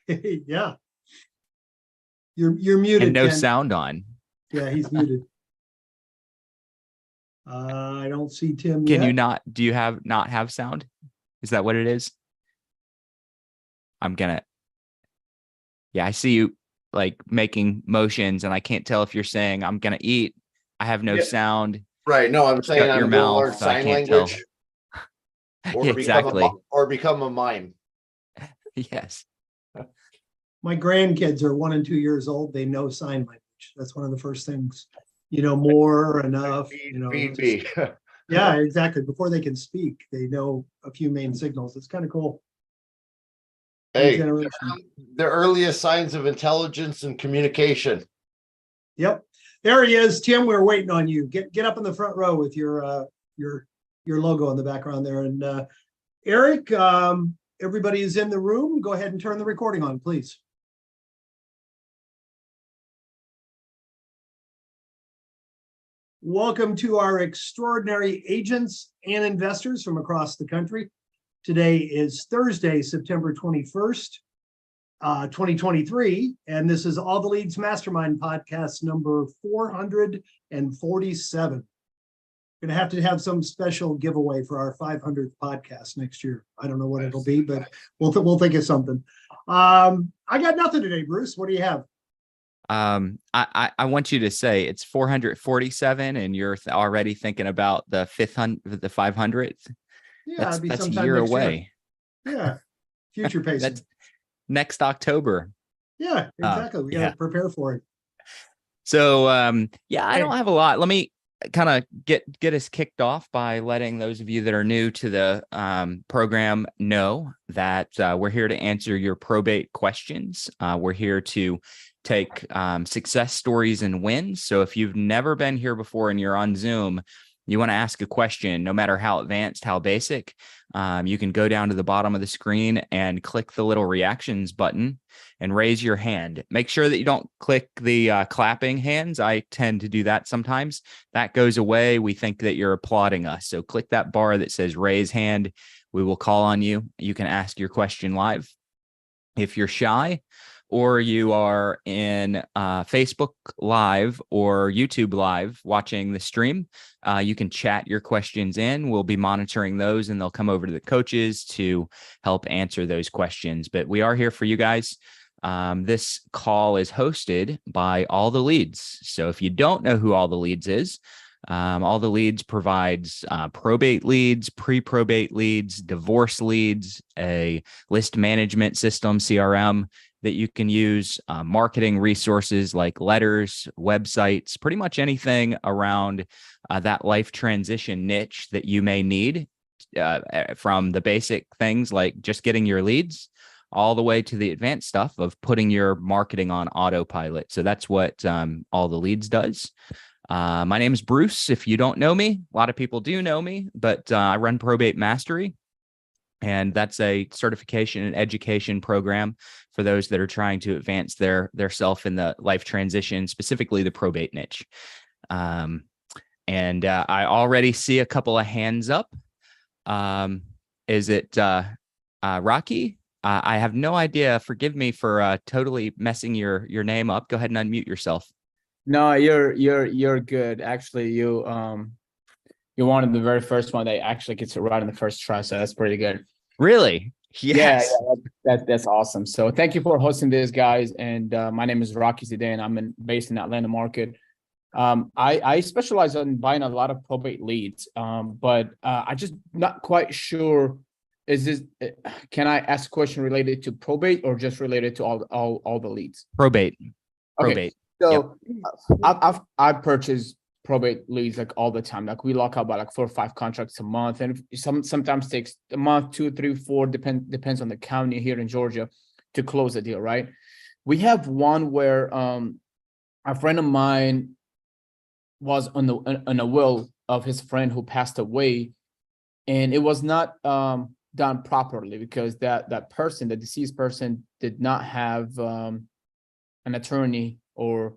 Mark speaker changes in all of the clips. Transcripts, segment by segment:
Speaker 1: Yeah. You're muted,
Speaker 2: And no
Speaker 1: Ken.
Speaker 2: sound on.
Speaker 1: Yeah, he's muted. I don't see Tim
Speaker 2: Can
Speaker 1: yet.
Speaker 2: you not, do you not have sound? Is that what it is? Yeah, I see you like making motions and I can't tell if you're saying I'm going to eat. I have no sound.
Speaker 3: Right. No, I'm saying
Speaker 2: Shut your
Speaker 3: I'm going to
Speaker 2: mouth.
Speaker 3: learn
Speaker 2: So I
Speaker 3: sign
Speaker 2: can't tell.
Speaker 3: language or
Speaker 2: Exactly.
Speaker 3: become a mime.
Speaker 2: Yes.
Speaker 1: My grandkids are 1 and 2 years old. They know sign language. That's one of the first things, more, enough,
Speaker 3: Feed.
Speaker 1: Yeah, exactly. Before they can speak, they know a few main signals. It's kind of cool.
Speaker 3: Hey,
Speaker 1: Generation.
Speaker 3: the earliest signs of intelligence and communication.
Speaker 1: Yep. There he is. Tim, we're waiting on you. Get up in the front row with your logo in the background there. And Eric, everybody is in the room. Go ahead and turn the recording on, please. Welcome to our extraordinary agents and investors from across the country. Today is Thursday, September 21st, 2023, and this is All the Leads Mastermind podcast number 447. Going to have some special giveaway for our 500th podcast next year. I don't know what it'll be, but we'll think of something. I got nothing today, Bruce. What do you have?
Speaker 2: I want you to say it's 447 and you're already thinking about the 500th.
Speaker 1: Yeah,
Speaker 2: that's a year away.
Speaker 1: Yeah, future pacing.
Speaker 2: That's next October.
Speaker 1: Yeah, exactly. We got to prepare for it.
Speaker 2: So, I don't have a lot. Let me kind of get us kicked off by letting those of you that are new to the program know that we're here to answer your probate questions. We're here to take success stories and wins. So if you've never been here before and you're on Zoom, you want to ask a question, no matter how advanced, how basic, you can go down to the bottom of the screen and click the little reactions button and raise your hand. Make sure that you don't click the clapping hands. I tend to do that sometimes. That goes away. We think that you're applauding us. So click that bar that says raise hand. We will call on you. You can ask your question live. If you're shy, or you are in Facebook Live or YouTube Live watching the stream, you can chat your questions in. We'll be monitoring those and they'll come over to the coaches to help answer those questions. But we are here for you guys. This call is hosted by All the Leads. So if you don't know who All the Leads is, All the Leads provides probate leads, pre-probate leads, divorce leads, a list management system, CRM, that you can use, marketing resources like letters, websites, pretty much anything around that life transition niche that you may need, from the basic things like just getting your leads all the way to the advanced stuff of putting your marketing on autopilot. So that's what All the Leads does. My name is Bruce. If you don't know me, a lot of people do know me, but I run Probate Mastery. And that's a certification and education program for those that are trying to advance their self in the life transition, specifically the probate niche. And I already see a couple of hands up. Is it Rocky? I have no idea. Forgive me for totally messing your name up. Go ahead and unmute yourself.
Speaker 4: No, you're good. Actually, you're one of the very first one that actually gets it right in the first try. So that's pretty good.
Speaker 2: Really? Yes.
Speaker 4: Yeah, that's awesome. So thank you for hosting this, guys. And my name is Rocky Zidane. I'm based in Atlanta market. I specialize in buying a lot of probate leads, but I just not quite sure. Can I ask a question related to probate or just related to all the leads?
Speaker 2: Probate.
Speaker 4: Okay. So I've purchased probate leads like all the time. Like we lock up about like 4 or 5 contracts a month, and sometimes takes a month, 2, 3, 4, depends on the county here in Georgia to close the deal, right? We have one where a friend of mine was on a will of his friend who passed away, and it was not done properly because that person, the deceased person, did not have an attorney or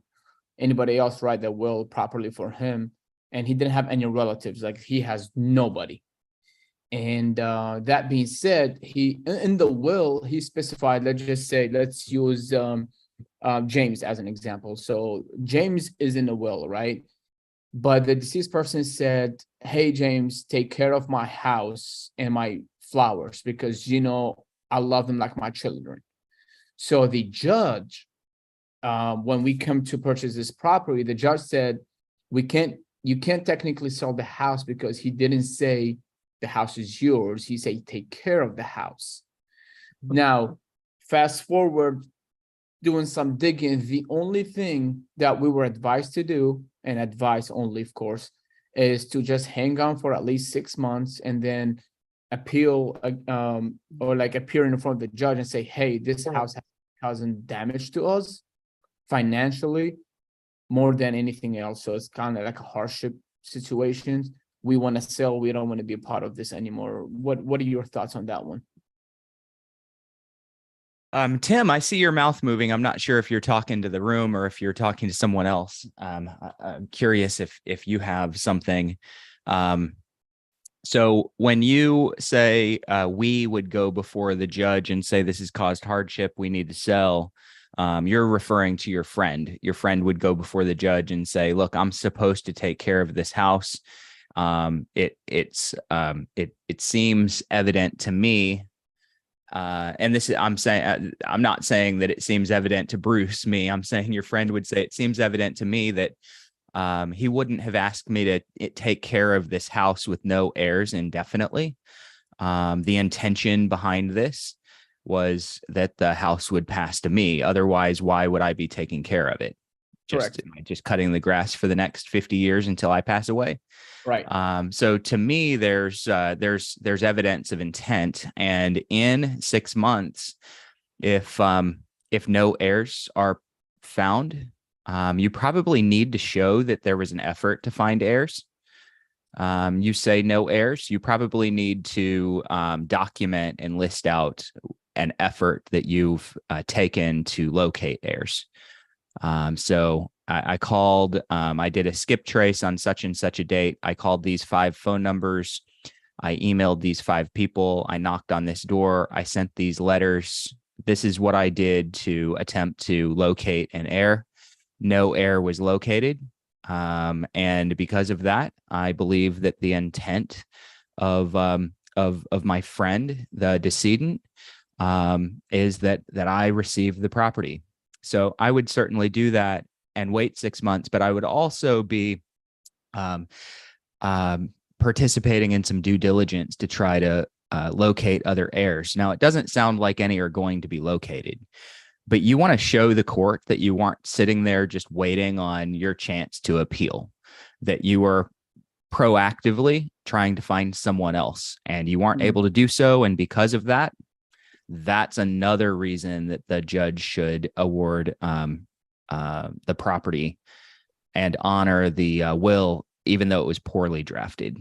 Speaker 4: anybody else write the will properly for him, and he didn't have any relatives. Like he has nobody. And that being said, he in the will he specified. Let's use James as an example. So James is in the will, right? But the deceased person said, "Hey James, take care of my house and my flowers because I love them like my children." So the judge, when we come to purchase this property, the judge said, you can't technically sell the house because he didn't say the house is yours. He said, take care of the house. Now, fast forward, doing some digging, the only thing that we were advised to do, and advice only, of course, is to just hang on for at least 6 months and then appeal or like appear in front of the judge and say, hey, this house has caused damage to us financially more than anything else. So it's kind of like a hardship situation. We want to sell. We don't want to be a part of this anymore. What are your thoughts on that one?
Speaker 2: Tim, I see your mouth moving. I'm not sure if you're talking to the room or if you're talking to someone else. I'm curious if you have something. So when you say we would go before the judge and say this has caused hardship, we need to sell, you're referring to your friend. Your friend would go before the judge and say, look, I'm supposed to take care of this house. It seems evident to me. And this is, I'm not saying that it seems evident to Bruce, me. I'm saying your friend would say it seems evident to me that he wouldn't have asked me to take care of this house with no heirs indefinitely. The intention behind this was that the house would pass to me. Otherwise, why would I be taking care of it? Just cutting the grass for the next 50 years until I pass away.
Speaker 4: Right.
Speaker 2: So to me, there's evidence of intent, and in 6 months, if no heirs are found, you probably need to show that there was an effort to find heirs. You say no heirs, you probably need to document and list out an effort that you've taken to locate heirs. So I called, I did a skip trace on such and such a date. I called these 5 phone numbers. I emailed these 5 people. I knocked on this door. I sent these letters. This is what I did to attempt to locate an heir. No heir was located. And because of that, I believe that the intent of my friend, the decedent, is that I received the property. So I would certainly do that and wait 6 months, but I would also be participating in some due diligence to try to locate other heirs. Now, it doesn't sound like any are going to be located, but you want to show the court that you weren't sitting there just waiting on your chance to appeal, that you were proactively trying to find someone else and you weren't able to do so. And because of that, that's another reason that the judge should award the property and honor the will, even though it was poorly drafted.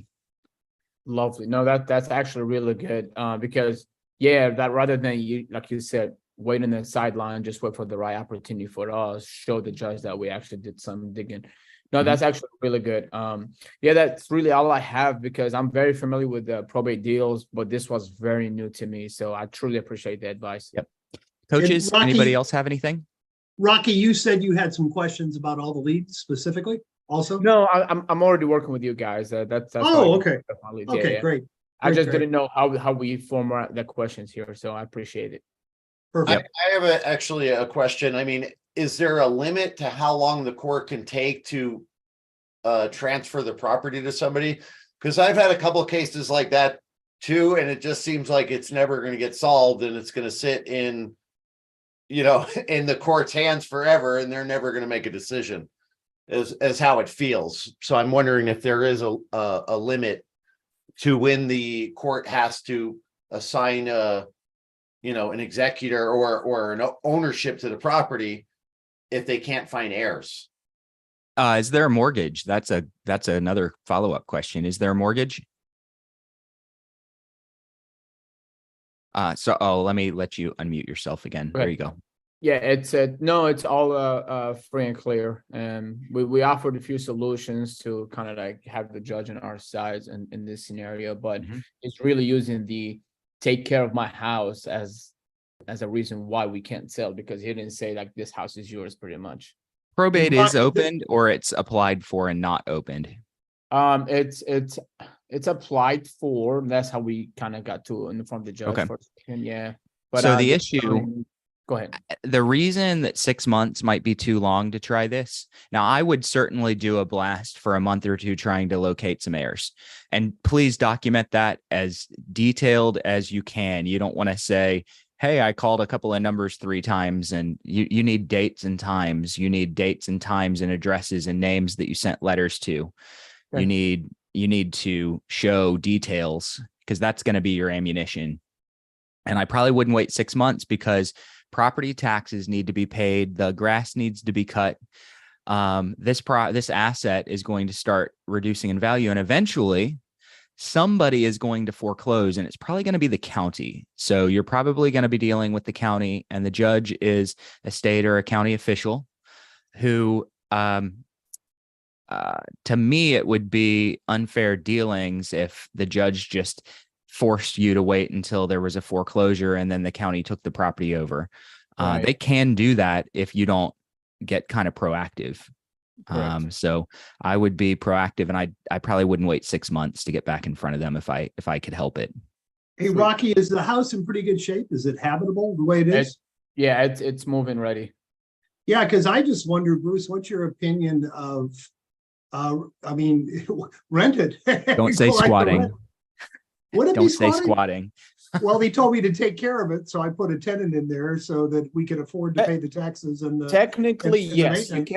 Speaker 4: Lovely. No, that's actually really good. Because that rather than you, like you said, wait in the sideline, just wait for the right opportunity for us, show the judge that we actually did some digging. No, that's actually really good. That's really all I have because I'm very familiar with the probate deals, but this was very new to me. So I truly appreciate the advice.
Speaker 2: Yep. Coaches,
Speaker 1: Rocky,
Speaker 2: anybody else have anything?
Speaker 1: Rocky, you said you had some questions about all the leads specifically also?
Speaker 4: No, I'm already working with you guys. That's
Speaker 1: okay.
Speaker 4: Leads.
Speaker 1: Okay, great.
Speaker 4: I just didn't know how we format the questions here. So I appreciate it.
Speaker 1: Perfect.
Speaker 3: I have actually a question. I mean, is there a limit to how long the court can take to transfer the property to somebody? Because I've had a couple of cases like that too, and it just seems like it's never going to get solved and it's going to sit in, in the court's hands forever, and they're never going to make a decision as how it feels. So I'm wondering if there is a limit to when the court has to assign an executor or an ownership to the property if they can't find heirs.
Speaker 2: Is there a mortgage? That's another follow-up question. Is there a mortgage? Let me let you unmute yourself again. There you go.
Speaker 4: Yeah, it's all free and clear. And we offered a few solutions to kind of like have the judge on our sides in this scenario, but
Speaker 2: Mhm.
Speaker 4: it's really using the take care of my house as a reason why we can't sell, because he didn't say like this house is yours pretty much.
Speaker 2: Probate
Speaker 1: Right,
Speaker 2: is opened or it's applied for and not opened.
Speaker 4: It's applied for. That's how we kind of got to inform the judge
Speaker 2: Okay.
Speaker 4: for a second, yeah. But
Speaker 2: So the
Speaker 4: the
Speaker 2: issue,
Speaker 4: attorney- Go ahead.
Speaker 2: the reason that 6 months might be too long to try this. Now, I would certainly do a blast for a month or two trying to locate some heirs. And please document that as detailed as you can. You don't want to say, hey, I called a couple of numbers 3 times, and you need dates and times. You need dates and times and addresses and names that you sent letters to.
Speaker 4: Okay.
Speaker 2: You need to show details, because that's going to be your ammunition. And I probably wouldn't wait 6 months, because property taxes need to be paid. The grass needs to be cut. This asset is going to start reducing in value, and eventually somebody is going to foreclose, and it's probably going to be the county. So you're probably going to be dealing with the county, and the judge is a state or a county official who, to me, it would be unfair dealings if the judge just forced you to wait until there was a foreclosure and then the county took the property over.
Speaker 4: Right.
Speaker 2: They can do that if you don't get kind of proactive.
Speaker 4: Correct.
Speaker 2: So I would be proactive, and I probably wouldn't wait 6 months to get back in front of them if I could help it.
Speaker 1: Hey,
Speaker 4: Sweet.
Speaker 1: Rocky, is the house in pretty good shape? Is it habitable the way it is?
Speaker 4: Yeah, it's moving ready.
Speaker 1: Yeah, because I just wonder, Bruce, what's your opinion of, I mean, rent it.
Speaker 2: Don't say
Speaker 1: Go like the
Speaker 2: squatting.
Speaker 1: rent. Would it be
Speaker 2: Don't say
Speaker 1: squatting?
Speaker 2: squatting.
Speaker 1: Well, he told me to take care of it, so I put a tenant in there so that we could afford to pay the taxes and the.
Speaker 4: Technically,
Speaker 1: and the
Speaker 4: yes, you
Speaker 1: maintenance.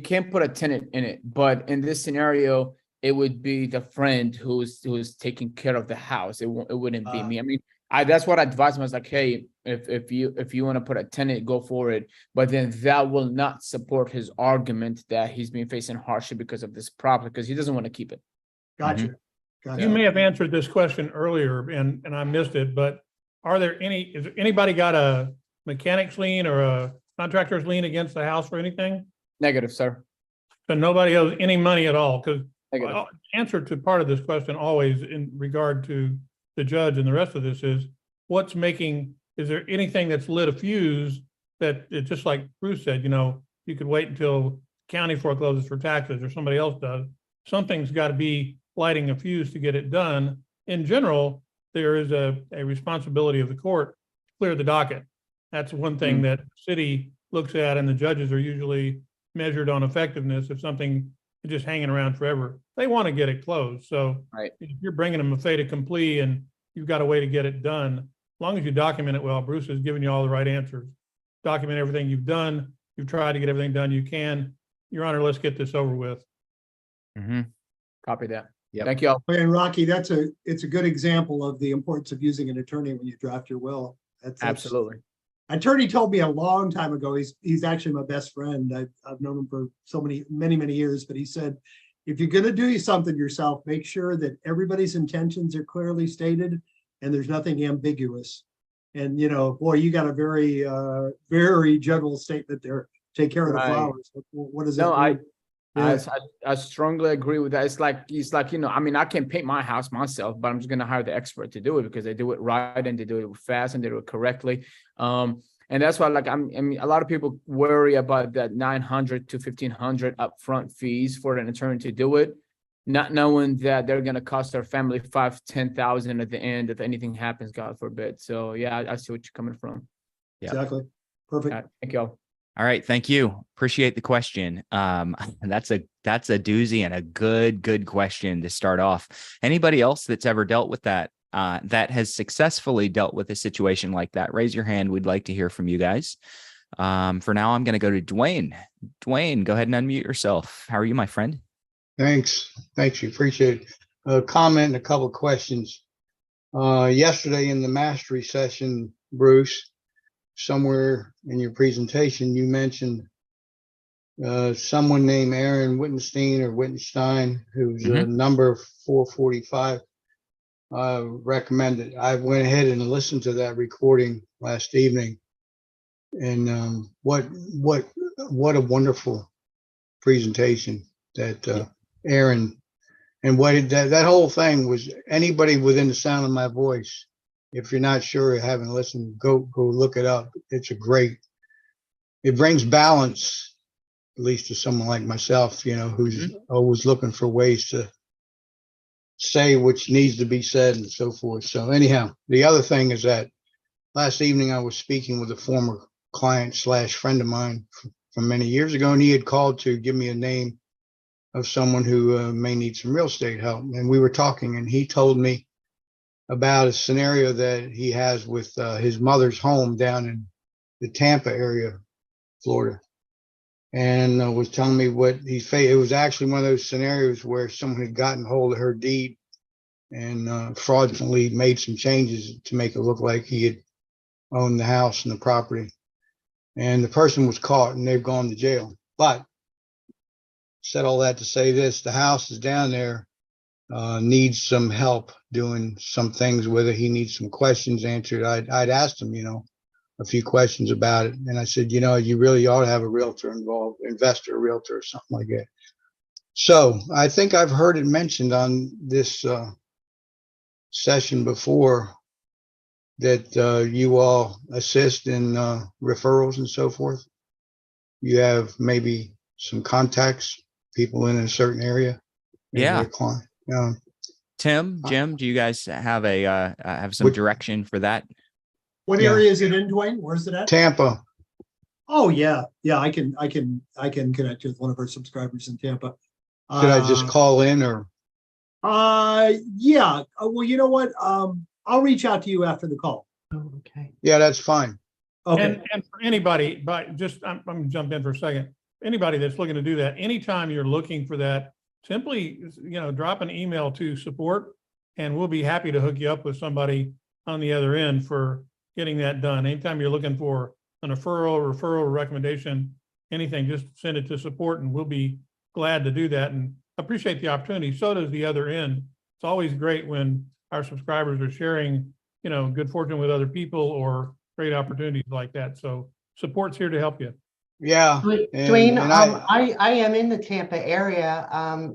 Speaker 4: can't put a tenant in it, but in this scenario, it would be the friend who's taking care of the house. It wouldn't be me. I mean, that's what I advised him. I was like, hey, if you want to put a tenant, go for it. But then that will not support his argument that he's been facing hardship because of this property, because he doesn't want to keep it.
Speaker 1: Gotcha. Gotcha.
Speaker 5: You may have answered this question earlier and I missed it, but is anybody got a mechanic's lien or a contractor's lien against the house or anything?
Speaker 4: Negative, sir.
Speaker 5: So nobody owes any money at all? Because
Speaker 4: Negative.
Speaker 5: answer to part of this question always in regard to the judge and the rest of this is is there anything that's lit a fuse that it's just like Bruce said, you could wait until county forecloses for taxes or somebody else does. Something's got to be lighting a fuse to get it done. In general, there is a responsibility of the court to clear the docket. That's one thing that the city looks at, and the judges are usually measured on effectiveness. If something is just hanging around forever, they want to get it closed. So
Speaker 4: Right.
Speaker 5: if you're bringing them a fait accompli and you've got a way to get it done, as long as you document it well, Bruce has given you all the right answers. Document everything you've done. You've tried to get everything done you can. Your Honor, let's get this over with.
Speaker 2: Mm-hmm.
Speaker 4: Copy that.
Speaker 2: Yep.
Speaker 4: Thank you all.
Speaker 1: And Rocky, it's a good example of the importance of using an attorney when you draft your will. That's
Speaker 4: Absolutely.
Speaker 1: Attorney told me a long time ago, he's actually my best friend. I've known him for many years, but he said, if you're going to do something yourself, make sure that everybody's intentions are clearly stated and there's nothing ambiguous. And, boy, you got a very general statement there. Take care of the
Speaker 4: Right.
Speaker 1: flowers. What does
Speaker 4: No,
Speaker 1: that mean?
Speaker 4: I strongly agree with that. It's like, I mean, I can paint my house myself, but I'm just going to hire the expert to do it because they do it right and they do it fast and they do it correctly. And that's why, I mean, a lot of people worry about that $900 to $1,500 upfront fees for an attorney to do it, not knowing that they're going to cost their family $5,000-$10,000 at the end if anything happens, God forbid. So yeah, I see what you're coming from.
Speaker 2: Yeah.
Speaker 1: Exactly. Perfect.
Speaker 4: All right, thank you all.
Speaker 2: All right. Thank you. Appreciate the question. That's a doozy and a good question to start off. Anybody else that's ever dealt with that, that has successfully dealt with a situation like that, raise your hand. We'd like to hear from you guys. For now, I'm going to go to Dwayne. Dwayne, go ahead and unmute yourself. How are you, my friend?
Speaker 6: Thanks. Thanks. You appreciate it. A comment and a couple of questions. Yesterday in the mastery session, Bruce, somewhere in your presentation, you mentioned someone named Aaron Wittenstein or Wittenstein, who's number 445. Recommended. I went ahead and listened to that recording last evening. And what a wonderful presentation that Aaron, and that whole thing was. Anybody within the sound of my voice, if you're not sure or haven't listened, go look it up. It brings balance, at least to someone like myself, who's always looking for ways to say which needs to be said and so forth. So anyhow, the other thing is that last evening I was speaking with a former client / friend of mine from many years ago, and he had called to give me a name of someone who may need some real estate help. And we were talking, and he told me about a scenario that he has with his mother's home down in the Tampa area, Florida, and was telling me what he faced. It was actually one of those scenarios where someone had gotten hold of her deed and fraudulently made some changes to make it look like he had owned the house and the property. And the person was caught, and they've gone to jail. But said all that to say this: the house is down there, needs some help doing some things with it. He needs some questions answered. I'd asked him, a few questions about it. And I said, you really ought to have a realtor involved, investor, realtor, or something like that. So I think I've heard it mentioned on this session before that you all assist in referrals and so forth. You have maybe some contacts, people in a certain area.
Speaker 2: Yeah. Tim,
Speaker 6: Uh,
Speaker 2: Jim, do you guys have have some direction for that?
Speaker 1: What
Speaker 6: Yeah.
Speaker 1: area is it in, Dwayne? Where's it at?
Speaker 6: Tampa.
Speaker 1: Oh, yeah. Yeah, I can connect you with one of our subscribers in Tampa.
Speaker 6: Should I just call in or?
Speaker 1: Yeah. Well, you know what? I'll reach out to you after the call.
Speaker 7: Oh, okay.
Speaker 6: Yeah, that's fine.
Speaker 1: Okay.
Speaker 5: And for anybody, I'm gonna jump in for a second. Anybody that's looking to do that, anytime you're looking for that, simply, drop an email to support, and we'll be happy to hook you up with somebody on the other end for getting that done. Anytime you're looking for an referral, recommendation, anything, just send it to support, and we'll be glad to do that. And appreciate the opportunity. So does the other end. It's always great when our subscribers are sharing, good fortune with other people or great opportunities like that. So support's here to help you.
Speaker 6: Yeah.
Speaker 7: Dwayne,
Speaker 6: and
Speaker 7: I am in the Tampa area.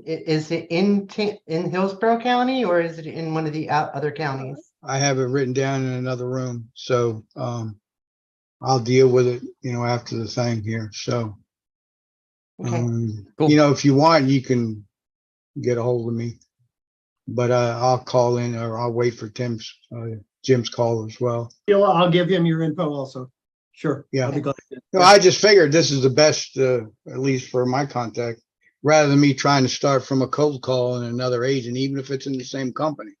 Speaker 7: Is it in Hillsborough County, or is it in one of the other counties?
Speaker 6: I have it written down in another room. So I'll deal with it, after the thing here. So,
Speaker 7: Okay.
Speaker 2: Cool.
Speaker 6: If you want, you can get a hold of me, but I'll call in, or I'll wait for Jim's call as well.
Speaker 1: I'll give him your info also. Sure.
Speaker 6: Yeah.
Speaker 1: I'll be glad to.
Speaker 6: No, I just figured this is the best, at least for my contact, rather than me trying to start from a cold call and another agent, even if it's in the same company.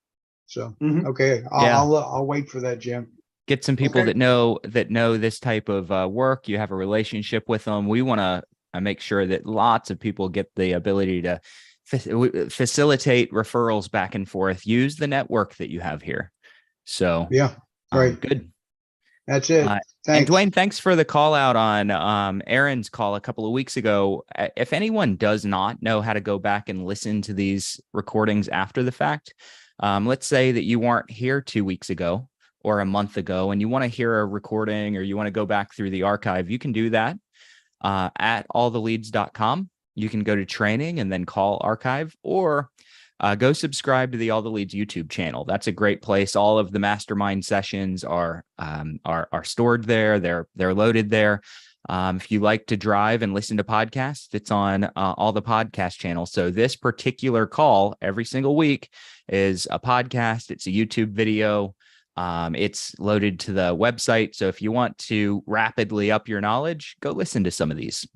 Speaker 6: So,
Speaker 1: Mhm.
Speaker 6: okay, I'll wait for that, Jim.
Speaker 2: Get some people
Speaker 6: Okay.
Speaker 2: that know this type of work. You have a relationship with them. We want to make sure that lots of people get the ability to facilitate referrals back and forth. Use the network that you have here. So
Speaker 6: Yeah, right.
Speaker 2: Good.
Speaker 6: That's it.
Speaker 2: And
Speaker 6: Thanks.
Speaker 2: Dwayne, thanks for the call out on Aaron's call a couple of weeks ago. If anyone does not know how to go back and listen to these recordings after the fact, let's say that you weren't here 2 weeks ago or a month ago, and you want to hear a recording or you want to go back through the archive, you can do that at alltheleads.com. You can go to training and then call archive, or go subscribe to the All the Leads YouTube channel. That's a great place. All of the mastermind sessions are stored there. They're loaded there. If you like to drive and listen to podcasts, it's on all the podcast channels. So this particular call every single week is a podcast. It's a YouTube video. It's loaded to the website. So if you want to rapidly up your knowledge, go listen to some of these.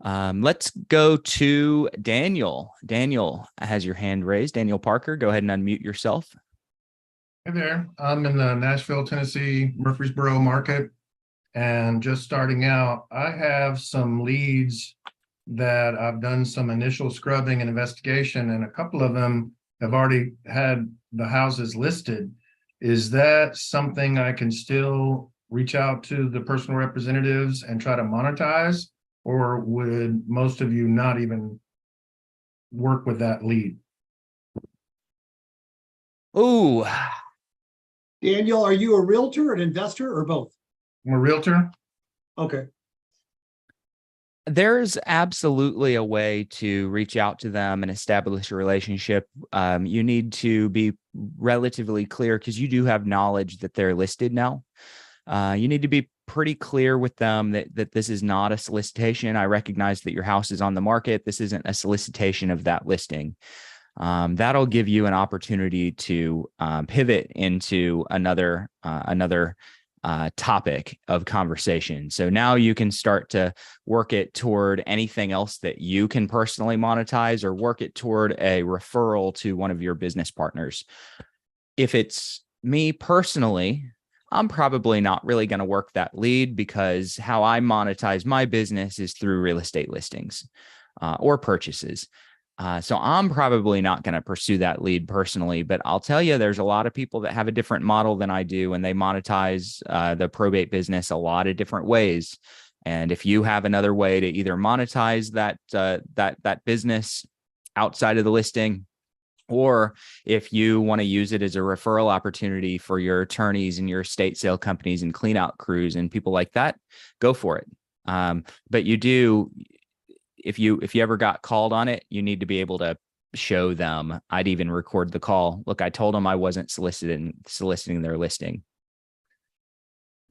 Speaker 2: Let's go to Daniel. Daniel has your hand raised. Daniel Parker, go ahead and unmute yourself.
Speaker 8: Hey there, I'm in the Nashville, Tennessee, Murfreesboro market, and just starting out, I have some leads that I've done some initial scrubbing and investigation, and a couple of them have already had the houses listed. Is that something I can still reach out to the personal representatives and try to monetize, or would most of you not even work with that lead?
Speaker 2: Ooh.
Speaker 1: Daniel, are you a realtor, an investor, or both?
Speaker 8: I'm a realtor.
Speaker 1: Okay,
Speaker 2: There's absolutely a way to reach out to them and establish a relationship. You need to be relatively clear because you do have knowledge that they're listed now. You need to be pretty clear with them that this is not a solicitation. I recognize that your house is on the market. This isn't a solicitation of that listing. That'll give you an opportunity to pivot into another topic of conversation. So now you can start to work it toward anything else that you can personally monetize, or work it toward a referral to one of your business partners. If it's me personally, I'm probably not really going to work that lead, because how I monetize my business is through real estate listings or purchases. So I'm probably not going to pursue that lead personally, but I'll tell you, there's a lot of people that have a different model than I do, and they monetize the probate business a lot of different ways. And if you have another way to either monetize that business outside of the listing, or if you want to use it as a referral opportunity for your attorneys and your estate sale companies and clean out crews and people like that, go for it. But you do. If you ever got called on it, you need to be able to show them. I'd even record the call. Look, I told them I wasn't soliciting their listing.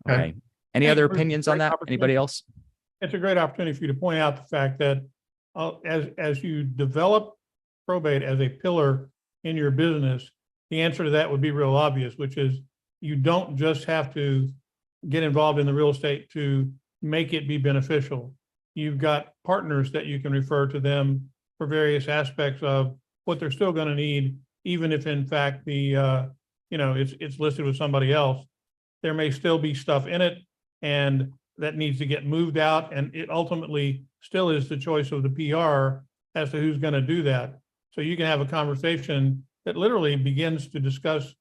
Speaker 2: Okay. Any other opinions on that? Anybody else?
Speaker 5: It's a great opportunity for you to point out the fact that as you develop probate as a pillar in your business, the answer to that would be real obvious, which is you don't just have to get involved in the real estate to make it be beneficial. You've got partners that you can refer to them for various aspects of what they're still going to need, even if in fact it's listed with somebody else. There may still be stuff in it, and that needs to get moved out, and it ultimately still is the choice of the PR as to who's going to do that. So you can have a conversation that literally begins to discuss,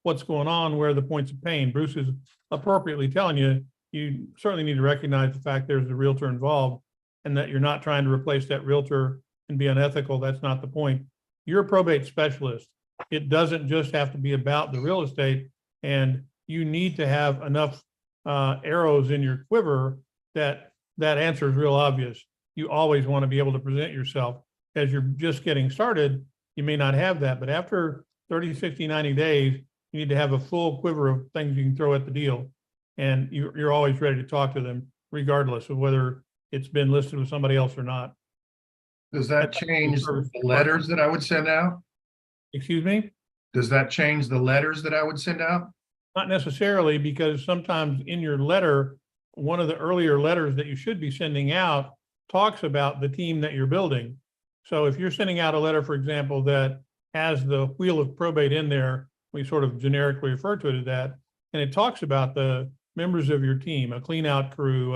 Speaker 5: what's going on, where are the points of pain. Bruce is appropriately telling you, you certainly need to recognize the fact there's a realtor involved, and that you're not trying to replace that realtor and be unethical. That's not the point. You're a probate specialist. It doesn't just have to be about the real estate, and you need to have enough arrows in your quiver that answer is real obvious. You always want to be able to present yourself. As you're just getting started, you may not have that, but after 30, 60, 90 days, you need to have a full quiver of things you can throw at the deal. And you're always ready to talk to them, regardless of whether it's been listed with somebody else or not.
Speaker 8: Does that change the letters that I would send out?
Speaker 5: Excuse me?
Speaker 8: Does that change the letters that I would send out?
Speaker 5: Not necessarily, because sometimes in your letter, one of the earlier letters that you should be sending out talks about the team that you're building. So if you're sending out a letter, for example, that has the wheel of probate in there, we sort of generically refer to it as that, and it talks about the members of your team, a clean out crew,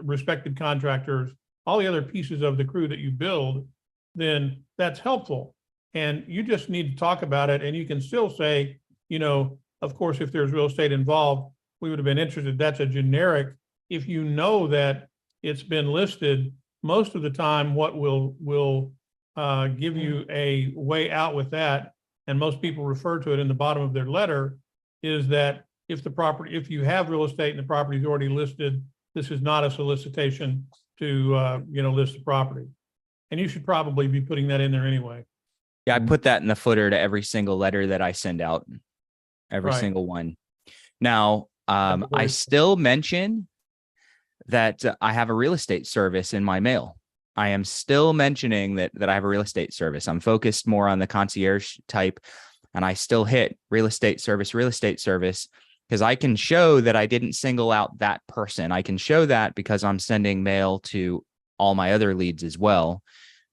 Speaker 5: respected contractors, all the other pieces of the crew that you build, then that's helpful. And you just need to talk about it. And you can still say, of course, if there's real estate involved, we would have been interested. That's a generic. If you know that it's been listed, most of the time, what will give you a way out with that, and most people refer to it in the bottom of their letter, is that if you have real estate and the property is already listed, this is not a solicitation to list the property. And you should probably be putting that in there anyway.
Speaker 2: Yeah, I put that in the footer to every single letter that I send out, every
Speaker 5: Right.
Speaker 2: single one. Now, I still mention that I have a real estate service in my mail. I am still mentioning that I have a real estate service. I'm focused more on the concierge type, and I still hit real estate service, because I can show that I didn't single out that person. I can show that because I'm sending mail to all my other leads as well.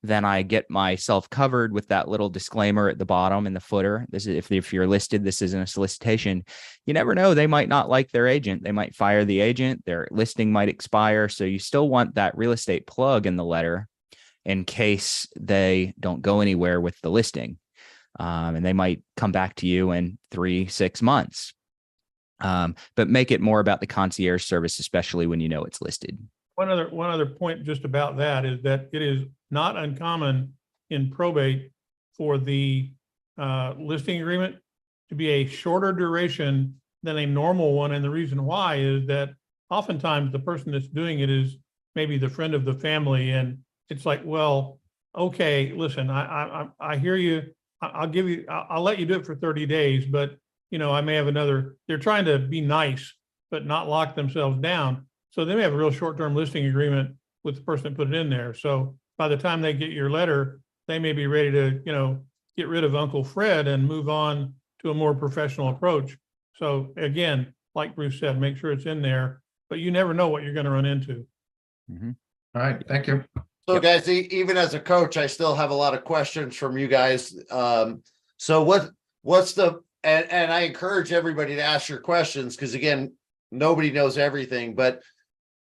Speaker 2: Then I get myself covered with that little disclaimer at the bottom in the footer. This is if you're listed, this isn't a solicitation. You never know. They might not like their agent. They might fire the agent. Their listing might expire. So you still want that real estate plug in the letter in case they don't go anywhere with the listing. And they might come back to you in 3-6 months. But make it more about the concierge service, especially when you know it's listed.
Speaker 5: One other point just about that is that it is not uncommon in probate for the listing agreement to be a shorter duration than a normal one. And the reason why is that oftentimes the person that's doing it is maybe the friend of the family. And it's like, well, okay, listen, I hear you. I'll let you do it for 30 days, but I may have another, they're trying to be nice, but not lock themselves down. So they may have a real short-term listing agreement with the person that put it in there. So by the time they get your letter, they may be ready to, get rid of Uncle Fred and move on to a more professional approach. So again, like Bruce said, make sure it's in there, but you never know what you're going to run into.
Speaker 8: All right, thank you.
Speaker 3: So guys, even as a coach, I still have a lot of questions from you guys. So what's the, and I encourage everybody to ask your questions, because again, nobody knows everything, but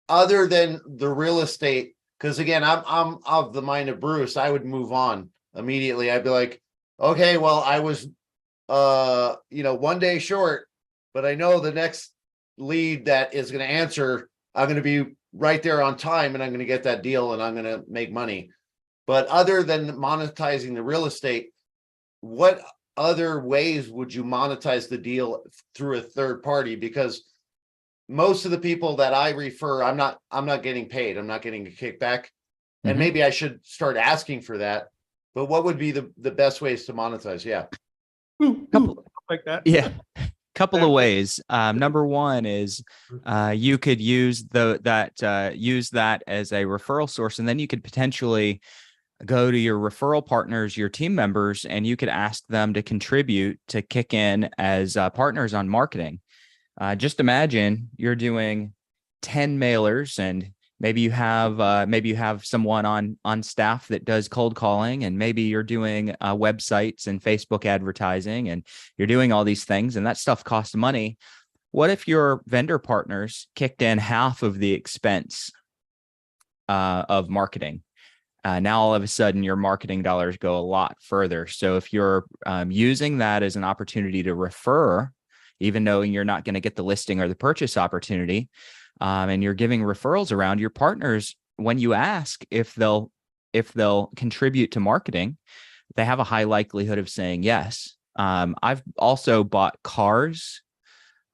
Speaker 3: other than the real estate, because again, I'm of the mind of Bruce, I would move on immediately. I'd be like, okay, well, I was, 1 day short, but I know the next lead that is going to answer, I'm going to be right there on time, and I'm going to get that deal, and I'm going to make money. But other than monetizing the real estate, what other ways would you monetize the deal through a third party? Because most of the people that I refer, I'm not getting paid. I'm not getting a kickback. And maybe I should start asking for that. But what would be the best ways to monetize? Yeah.
Speaker 5: Couple like that.
Speaker 2: Yeah. Couple of ways. Number one is you could use that as a referral source, and then you could potentially go to your referral partners, your team members, and you could ask them to contribute to kick in as partners on marketing. Just imagine you're doing 10 mailers, and maybe you have someone on staff that does cold calling, and maybe you're doing websites and Facebook advertising, and you're doing all these things, and that stuff costs money. What if your vendor partners kicked in half of the expense of marketing? Now all of a sudden your marketing dollars go a lot further. So if you're using that as an opportunity to refer, even knowing you're not going to get the listing or the purchase opportunity, and you're giving referrals around, your partners, when you ask if they'll contribute to marketing, they have a high likelihood of saying yes. I've also bought cars,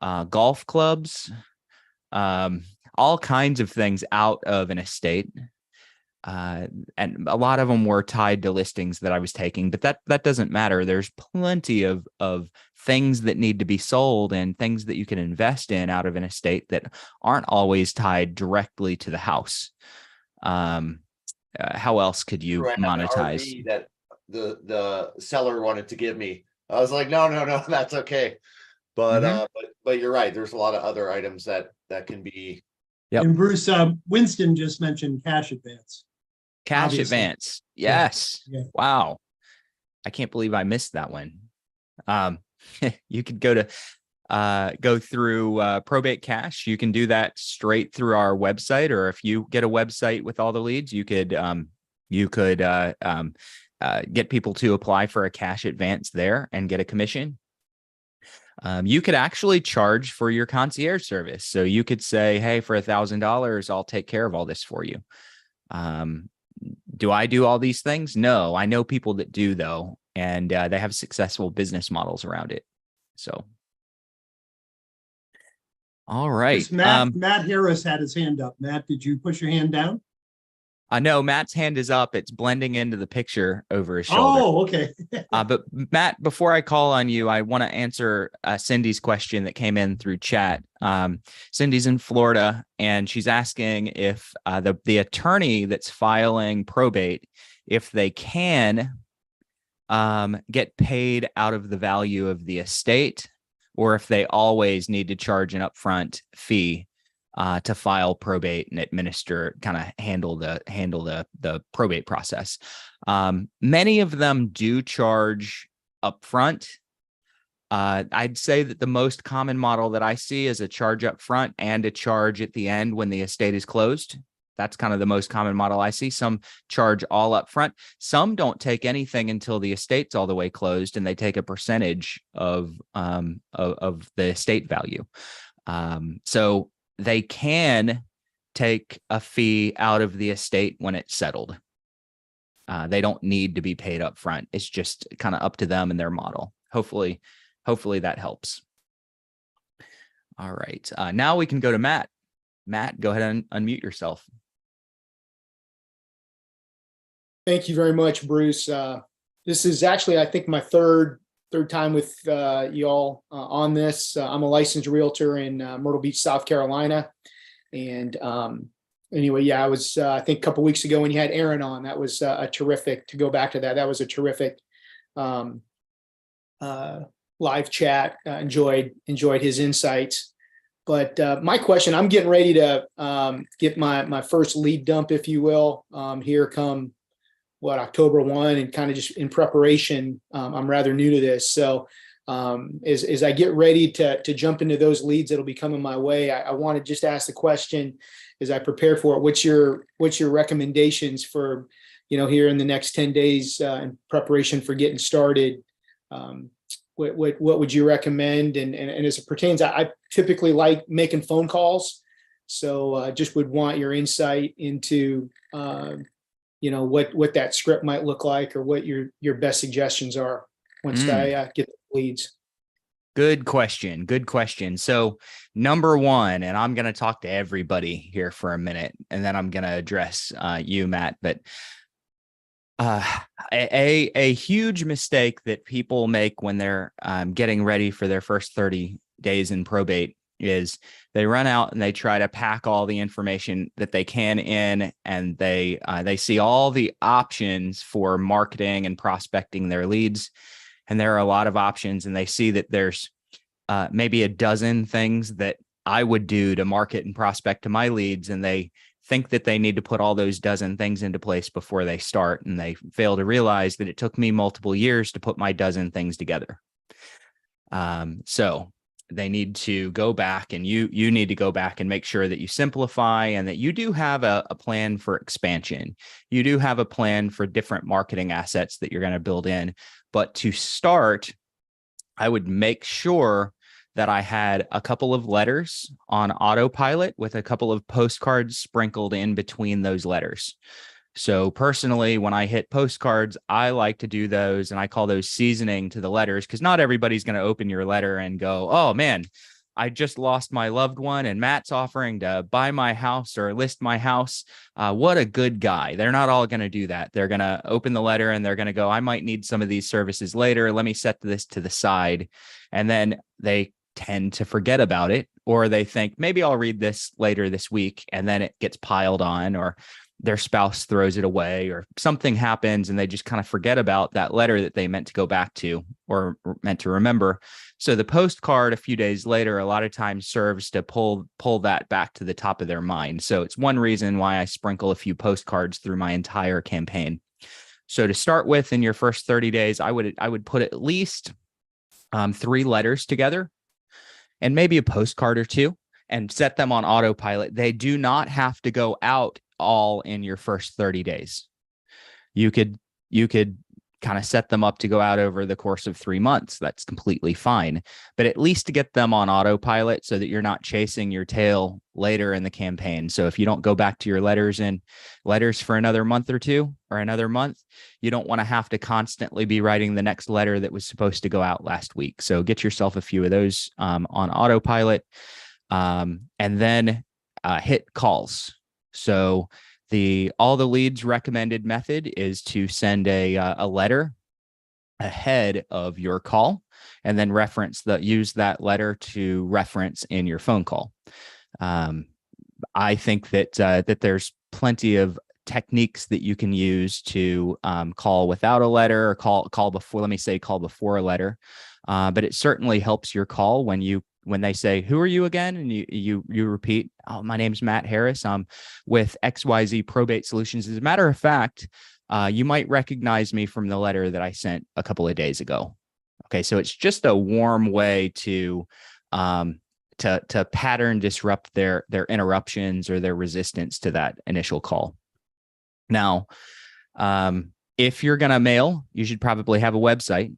Speaker 2: golf clubs, all kinds of things out of an estate. And a lot of them were tied to listings that I was taking, but that doesn't matter. There's plenty of things that need to be sold and things that you can invest in out of an estate that aren't always tied directly to the house. How else could you monetize?
Speaker 3: RV that the seller wanted to give me. I was like, no, that's okay. But but you're right. There's a lot of other items that can be.
Speaker 2: Yep.
Speaker 1: And Bruce, Winston just mentioned cash advance.
Speaker 2: Cash
Speaker 1: Obviously.
Speaker 2: advance. Yes.
Speaker 1: Yeah.
Speaker 2: Wow. I can't believe I missed that one. You could go through Probate Cash. You can do that straight through our website, or if you get a website with all the leads, you could get people to apply for a cash advance there and get a commission. You could actually charge for your concierge service. So you could say, hey, for $1,000, I'll take care of all this for you. Do I do all these things? No, I know people that do, though, and they have successful business models around it. So, all right.
Speaker 1: Matt Harris had his hand up. Matt, did you push your hand down?
Speaker 2: No, Matt's hand is up. It's blending into the picture over his shoulder.
Speaker 1: Oh, okay.
Speaker 2: But Matt, before I call on you, I want to answer Cindy's question that came in through chat. Cindy's in Florida, and she's asking if the attorney that's filing probate, if they can get paid out of the value of the estate, or if they always need to charge an upfront fee to file probate and administer, kind of handle the probate process. Many of them do charge upfront. I'd say that the most common model that I see is a charge up front and a charge at the end when the estate is closed. That's kind of the most common model I see. Some charge all up front. Some don't take anything until the estate's all the way closed, and they take a percentage of the estate value. So they can take a fee out of the estate when it's settled. They don't need to be paid up front. It's just kind of up to them and their model. Hopefully hopefully that helps. All right. Now we can go to Matt. Matt, go ahead and unmute yourself.
Speaker 9: Thank you very much, Bruce. This is actually, I think, my third time with y'all on this. I'm a licensed realtor in Myrtle Beach, South Carolina. And anyway, yeah, I was, I think a couple weeks ago when you had Aaron on, that was a terrific, to go back to that, that was a terrific live chat. Enjoyed his insights. But my question, I'm getting ready to get my first lead dump, if you will, here come October 1, and kind of just in preparation. I'm rather new to this. So as I get ready to jump into those leads that'll be coming my way, I want to just ask the question as I prepare for it, what's your recommendations for, here in the next 10 days in preparation for getting started? What would you recommend? And as it pertains, I typically like making phone calls. So just would want your insight into, what that script might look like, or what your best suggestions are once I get the leads.
Speaker 2: Good question. Good question. So number one, and I'm going to talk to everybody here for a minute, and then I'm going to address you, Matt, but a huge mistake that people make when they're getting ready for their first 30 days in probate is they run out and they try to pack all the information that they can in, and they see all the options for marketing and prospecting their leads. And there are a lot of options, and they see that there's maybe a dozen things that I would do to market and prospect to my leads. And they think that they need to put all those dozen things into place before they start. And they fail to realize that it took me multiple years to put my dozen things together. So they need to go back, and you need to go back and make sure that you simplify, and that you do have a plan for expansion. You do have a plan for different marketing assets that you're going to build in. But to start, I would make sure that I had a couple of letters on autopilot with a couple of postcards sprinkled in between those letters. So personally, when I hit postcards, I like to do those, and I call those seasoning to the letters, because not everybody's going to open your letter and go, oh man, I just lost my loved one and Matt's offering to buy my house or list my house. What a good guy. They're not all going to do that. They're going to open the letter and they're going to go, I might need some of these services later. Let me set this to the side. And then they tend to forget about it, or they think maybe I'll read this later this week, and then it gets piled on, or their spouse throws it away, or something happens and they just kind of forget about that letter that they meant to go back to or meant to remember. So the postcard a few days later, a lot of times serves to pull that back to the top of their mind. So it's one reason why I sprinkle a few postcards through my entire campaign. So to start with, in your first 30 days, I would put at least 3 letters together, and maybe a postcard or 2, and set them on autopilot. They do not have to go out all in your first 30 days. You could kind of set them up to go out over the course of 3 months. That's completely fine. But at least to get them on autopilot so that you're not chasing your tail later in the campaign. So if you don't go back to your letters for another month or 2 or another month, you don't want to have to constantly be writing the next letter that was supposed to go out last week. So get yourself a few of those on autopilot, and then hit calls. So all the leads recommended method is to send a letter ahead of your call, and then use that letter to reference in your phone call. I think that there's plenty of techniques that you can use to call without a letter, or call before a letter. But it certainly helps your call when they say, who are you again? And you repeat, oh, my name's Matt Harris. I'm with XYZ Probate Solutions. As a matter of fact, you might recognize me from the letter that I sent a couple of days ago. Okay, so it's just a warm way to pattern disrupt their interruptions or their resistance to that initial call. Now, if you're going to mail, you should probably have a website.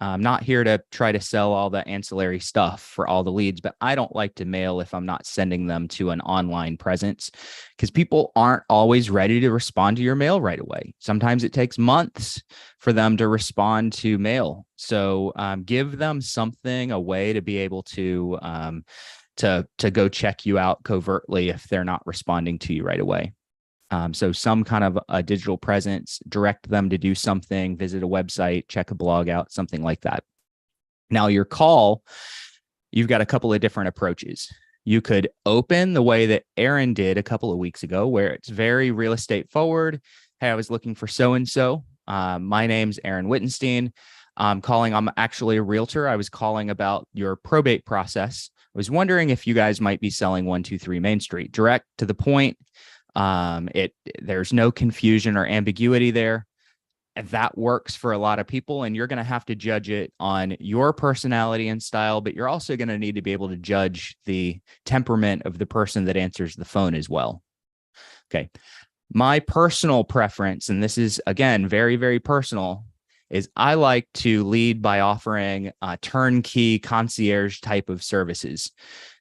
Speaker 2: I'm not here to try to sell all the ancillary stuff for all the leads, but I don't like to mail if I'm not sending them to an online presence, because people aren't always ready to respond to your mail right away. Sometimes it takes months for them to respond to mail. So give them something, a way to be able to go check you out covertly if they're not responding to you right away. So some kind of a digital presence, direct them to do something, visit a website, check a blog out, something like that. Now, your call, you've got a couple of different approaches. You could open the way that Aaron did a couple of weeks ago, where it's very real estate forward. Hey, I was looking for so-and-so. My name's Aaron Wittenstein. I'm actually a realtor. I was calling about your probate process. I was wondering if you guys might be selling 123 Main Street. Direct to the point. There's no confusion or ambiguity there. That works for a lot of people, and you're going to have to judge it on your personality and style, but you're also going to need to be able to judge the temperament of the person that answers the phone as well. Okay. My personal preference, and this is, again, very, very personal, is I like to lead by offering turnkey concierge type of services.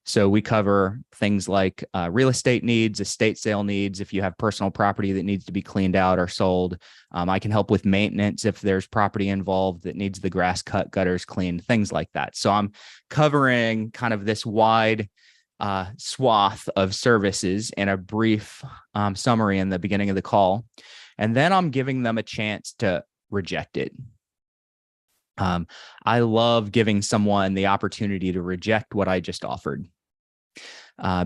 Speaker 2: So we cover things like real estate needs, estate sale needs. If you have personal property that needs to be cleaned out or sold, I can help with maintenance if there's property involved that needs the grass cut, gutters cleaned, things like that. So I'm covering kind of this wide swath of services in a brief summary in the beginning of the call. And then I'm giving them a chance to reject it. I love giving someone the opportunity to reject what I just offered.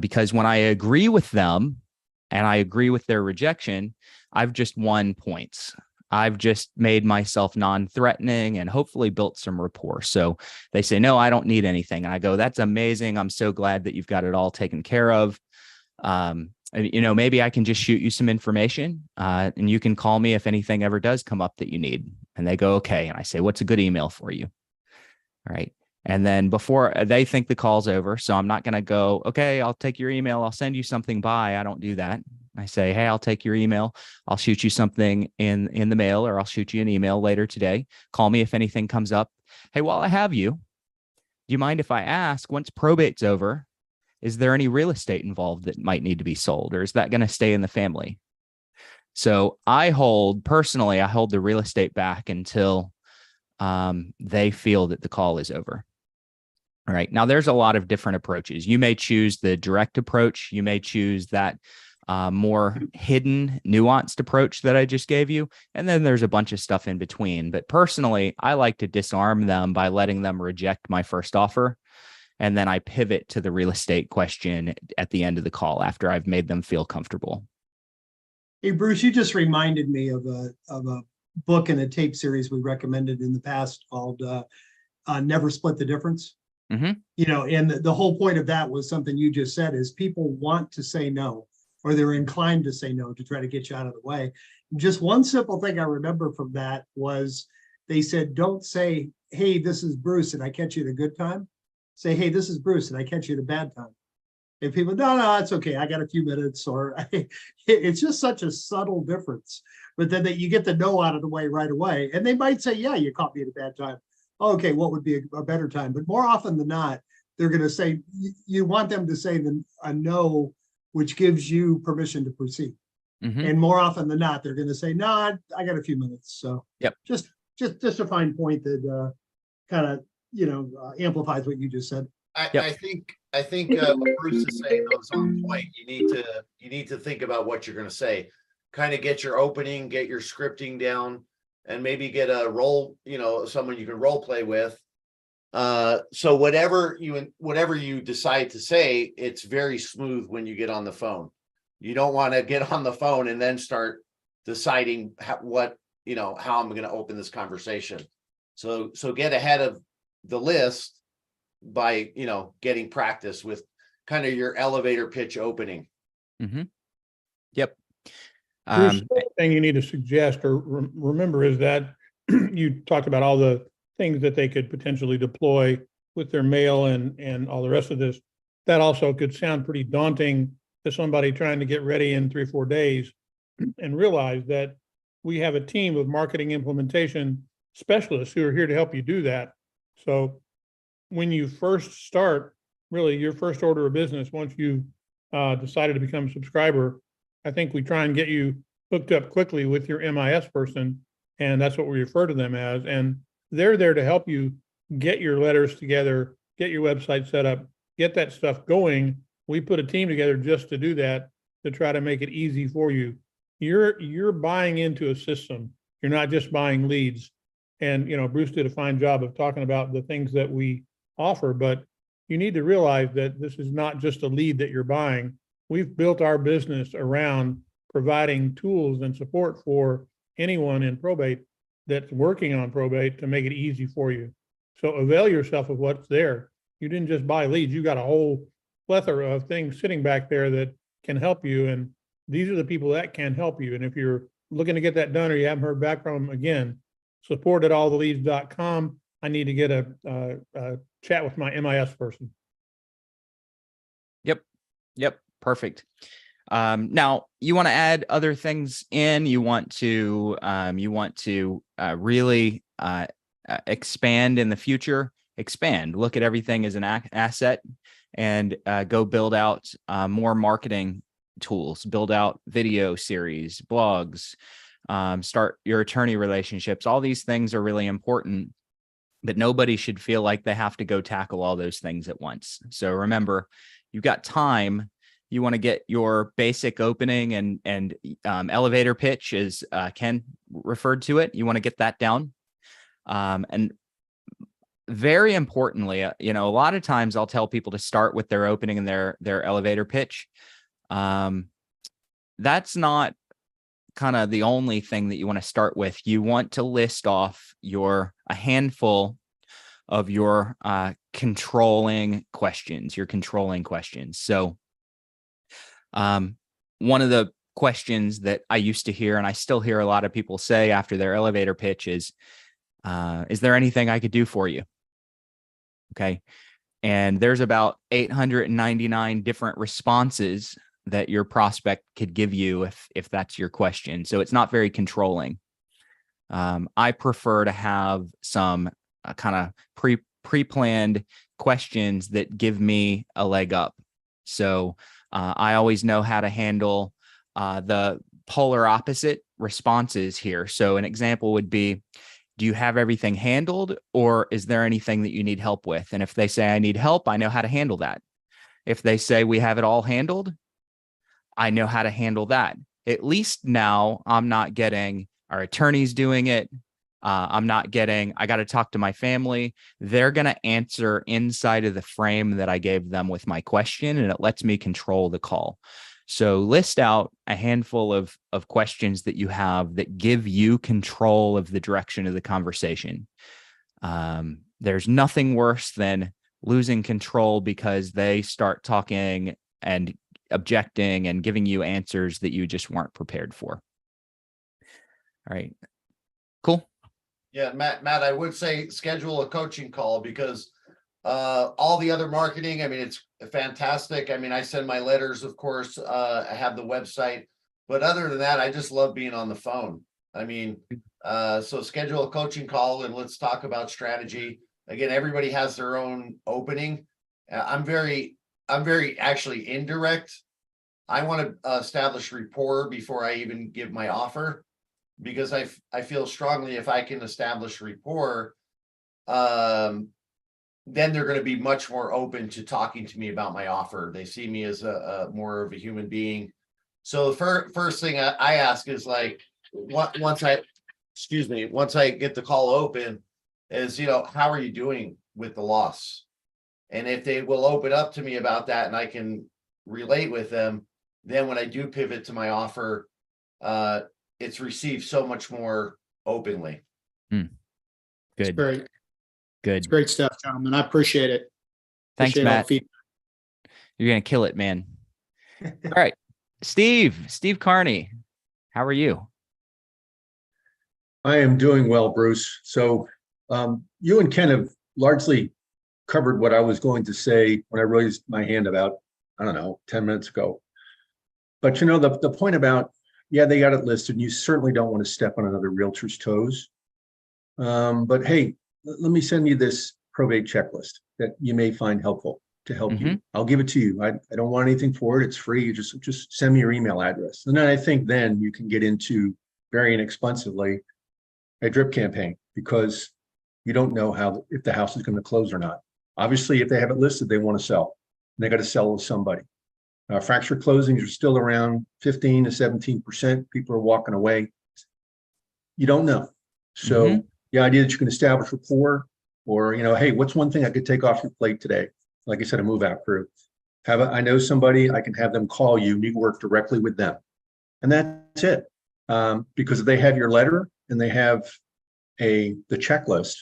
Speaker 2: Because when I agree with them and I agree with their rejection, I've just won points. I've just made myself non-threatening and hopefully built some rapport. So they say, no, I don't need anything. And I go, that's amazing. I'm so glad that you've got it all taken care of. Maybe I can just shoot you some information and you can call me if anything ever does come up that you need. And they go, okay. And I say, what's a good email for you? All right. And then before they think the call's over, so I'm not going to go, okay, I'll take your email. I'll send you something. Bye. I don't do that. I say, hey, I'll take your email. I'll shoot you something in the mail, or I'll shoot you an email later today. Call me if anything comes up. Hey, while I have you, do you mind if I ask, once probate's over, is there any real estate involved that might need to be sold, or is that going to stay in the family? So I hold the real estate back until they feel that the call is over. All right. Now, there's a lot of different approaches. You may choose the direct approach. You may choose that more hidden, nuanced approach that I just gave you. And then there's a bunch of stuff in between. But personally, I like to disarm them by letting them reject my first offer. And then I pivot to the real estate question at the end of the call after I've made them feel comfortable.
Speaker 1: Hey, Bruce, you just reminded me of a book and a tape series we recommended in the past called Never Split the Difference. Mm-hmm. And the whole point of that was something you just said, is people want to say no, or they're inclined to say no to try to get you out of the way. Just one simple thing I remember from that was they said, don't say, hey, this is Bruce and I catch you at a good time. Say, hey, this is Bruce and I catch you at a bad time. And people, no, it's okay. I got a few minutes, or it's just such a subtle difference. But then you get the no out of the way right away. And they might say, yeah, you caught me at a bad time. Okay, what would be a better time? But more often than not, they're going to say, you want them to say a no, which gives you permission to proceed. Mm-hmm. And more often than not, they're going to say, no, I got a few minutes. So yep. Just a fine point that kind of, amplifies what you just said.
Speaker 3: I think what Bruce is saying is on point. You need to think about what you're going to say. Kind of get your opening, get your scripting down, and maybe get a role, someone you can role play with. So whatever you decide to say, it's very smooth when you get on the phone. You don't want to get on the phone and then start deciding how I'm going to open this conversation. So get ahead of the list by getting practice with kind of your elevator pitch opening.
Speaker 2: Mm-hmm. Yep.
Speaker 5: Bruce, the thing you need to suggest or remember is that you talked about all the things that they could potentially deploy with their mail and all the rest of this. That also could sound pretty daunting to somebody trying to get ready in 3 or 4 days, and realize that we have a team of marketing implementation specialists who are here to help you do that. So when you first start, really your first order of business, once you decided to become a subscriber, I think we try and get you hooked up quickly with your MIS person. And that's what we refer to them as. And they're there to help you get your letters together, get your website set up, get that stuff going. We put a team together just to do that, to try to make it easy for you. You're buying into a system. You're not just buying leads. And, you know, Bruce did a fine job of talking about the things that we offer, but you need to realize that this is not just a lead that you're buying. We've built our business around providing tools and support for anyone in probate that's working on probate to make it easy for you. So avail yourself of what's there. You didn't just buy leads. You got a whole plethora of things sitting back there that can help you. And these are the people that can help you. And if you're looking to get that done or you haven't heard back from them, again, support@alltheleads.com. I need to get a chat with my MIS person.
Speaker 2: Yep. Perfect. Now you want to add other things in, you want to really expand in the future, expand, look at everything as an asset, and go build out more marketing tools, build out video series, blogs, start your attorney relationships. All these things are really important, but nobody should feel like they have to go tackle all those things at once. So remember, you've got time. You want to get your basic opening and elevator pitch, as Ken referred to it. You want to get that down. And very importantly, a lot of times I'll tell people to start with their opening and their elevator pitch. That's not kind of the only thing that you want to start with. You want to list off a handful of your controlling questions, So one of the questions that I used to hear, and I still hear a lot of people say after their elevator pitch is there anything I could do for you? Okay. And there's about 899 different responses that your prospect could give you if that's your question. So it's not very controlling. I prefer to have some kind of pre-planned questions that give me a leg up. So I always know how to handle the polar opposite responses here. So an example would be, do you have everything handled, or is there anything that you need help with? And if they say I need help, I know how to handle that. If they say we have it all handled, I know how to handle that. At least now I'm not getting our attorneys doing it. I'm not getting, I got to talk to my family. They're going to answer inside of the frame that I gave them with my question, and it lets me control the call. So list out a handful of questions that you have that give you control of the direction of the conversation. There's nothing worse than losing control because they start talking and objecting and giving you answers that you just weren't prepared for. All right. Cool.
Speaker 3: Yeah, Matt, I would say schedule a coaching call, because all the other marketing, I mean, it's fantastic. I mean, I send my letters, of course, I have the website, but other than that, I just love being on the phone. I mean, so schedule a coaching call and let's talk about strategy. Again, everybody has their own opening. I'm very actually indirect. I want to establish rapport before I even give my offer, because I feel strongly if I can establish rapport, then they're going to be much more open to talking to me about my offer. They see me as a more of a human being. So the first thing I ask is, like, once I get the call open, is, how are you doing with the loss? And if they will open up to me about that and I can relate with them, then when I do pivot to my offer, it's received so much more openly.
Speaker 2: Good.
Speaker 9: It's great.
Speaker 2: Good.
Speaker 9: It's great stuff, gentlemen. I appreciate it.
Speaker 2: Thanks,
Speaker 9: Appreciate all the
Speaker 2: Matt.
Speaker 9: feedback.
Speaker 2: You're going to kill it, man. All right. Steve Carney, how are you?
Speaker 10: I am doing well, Bruce. So you and Ken have largely covered what I was going to say when I raised my hand about, 10 minutes ago. But the point about, yeah, they got it listed, and you certainly don't want to step on another realtor's toes. But hey, let me send you this probate checklist that you may find helpful to help you. I'll give it to you. I don't want anything for it. It's free. You just send me your email address. And then I think then you can get into very inexpensively a drip campaign, because you don't know if the house is going to close or not. Obviously, if they have it listed, they want to sell. And they got to sell to somebody. Fracture closings are still around 15 to 17%. People are walking away. You don't know. So the idea that you can establish rapport, or, hey, what's one thing I could take off your plate today? Like I said, a move out crew. I know somebody, I can have them call you, and you work directly with them. And that's it. Because if they have your letter and they have the checklist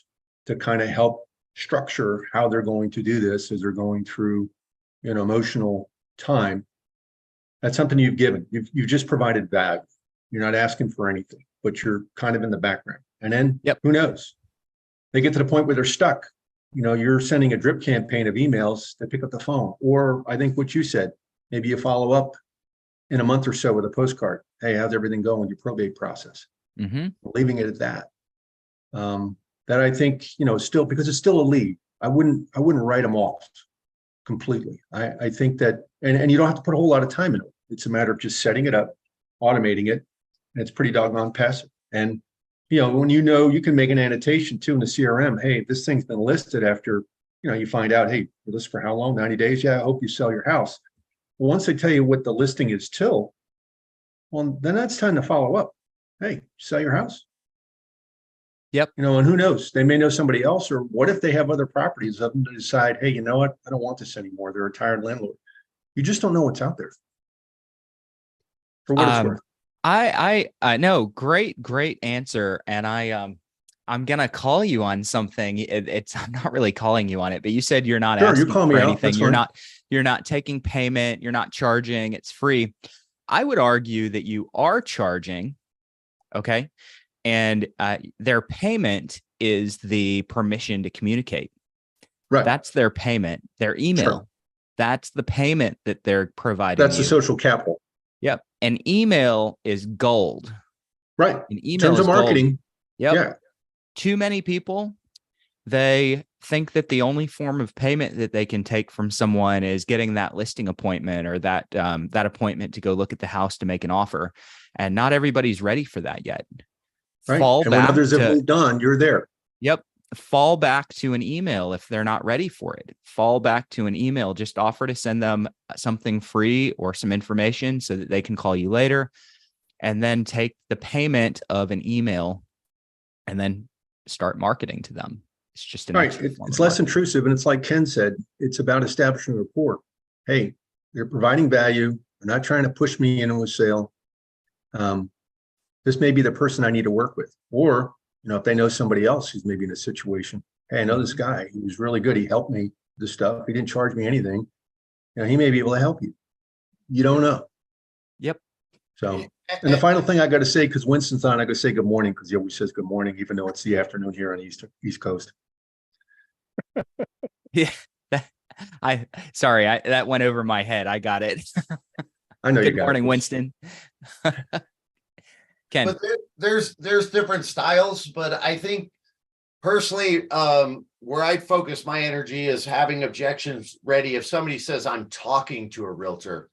Speaker 10: to kind of help structure how they're going to do this as they're going through emotional time, that's something you've given. You've just provided value. You're not asking for anything, but you're kind of in the background. And then who knows? They get to the point where they're stuck. You're sending a drip campaign of emails to pick up the phone. Or I think what you said, maybe you follow up in a month or so with a postcard. Hey, how's everything going with your probate process? Leaving it at that. That I think, still, because it's still a lead. I wouldn't write them off completely. I think that, and you don't have to put a whole lot of time in it. It's a matter of just setting it up, automating it, and it's pretty doggone passive. And when you can make an annotation too in the CRM. Hey, this thing's been listed after, you find out, hey, you're listed for how long? 90 days? Yeah, I hope you sell your house. Well, once they tell you what the listing is till, well, then that's time to follow up. Hey, sell your house. And who knows? They may know somebody else, or what if they have other properties of them to decide, hey, you know what? I don't want this anymore. They're a retired landlord. You just don't know what's out there. For what it's worth.
Speaker 2: I know, great answer. And I'm gonna call you on something. I'm not really calling you on it, but you said you're not asking for anything. You're not taking payment. You're not charging. It's free. I would argue that you are charging. Okay. And their payment is the permission to communicate.
Speaker 10: Right.
Speaker 2: That's their payment. Their email. Sure. That's the payment that they're providing.
Speaker 10: That's the social capital.
Speaker 2: Yep. An email is gold.
Speaker 10: Right.
Speaker 2: An email
Speaker 10: in terms of marketing.
Speaker 2: Gold. Yep.
Speaker 10: Yeah.
Speaker 2: Too many people, they think that the only form of payment that they can take from someone is getting that listing appointment, or that appointment to go look at the house to make an offer. And not everybody's ready for that yet.
Speaker 10: Right. And when others have moved on, you're there.
Speaker 2: Yep. Fall back to an email if they're not ready for it. Fall back to an email. Just offer to send them something free or some information so that they can call you later, and then take the payment of an email and then start marketing to them. It's just
Speaker 10: it's less intrusive. And it's like Ken said, it's about establishing rapport. Hey, they're providing value. They're not trying to push me into a sale. This may be the person I need to work with. Or, if they know somebody else who's maybe in a situation, hey, I know this guy, he was really good. He helped me this stuff. He didn't charge me anything. He may be able to help you. You don't know.
Speaker 2: Yep.
Speaker 10: So, and the final thing I got to say, because Winston's on, I got to say good morning, because he always says good morning, even though it's the afternoon here on the East Coast.
Speaker 2: Yeah. That went over my head. I got it.
Speaker 10: I know.
Speaker 2: Good morning, Winston. Ken.
Speaker 3: But there's different styles, but I think personally, where I'd focus my energy is having objections ready. If somebody says I'm talking to a realtor,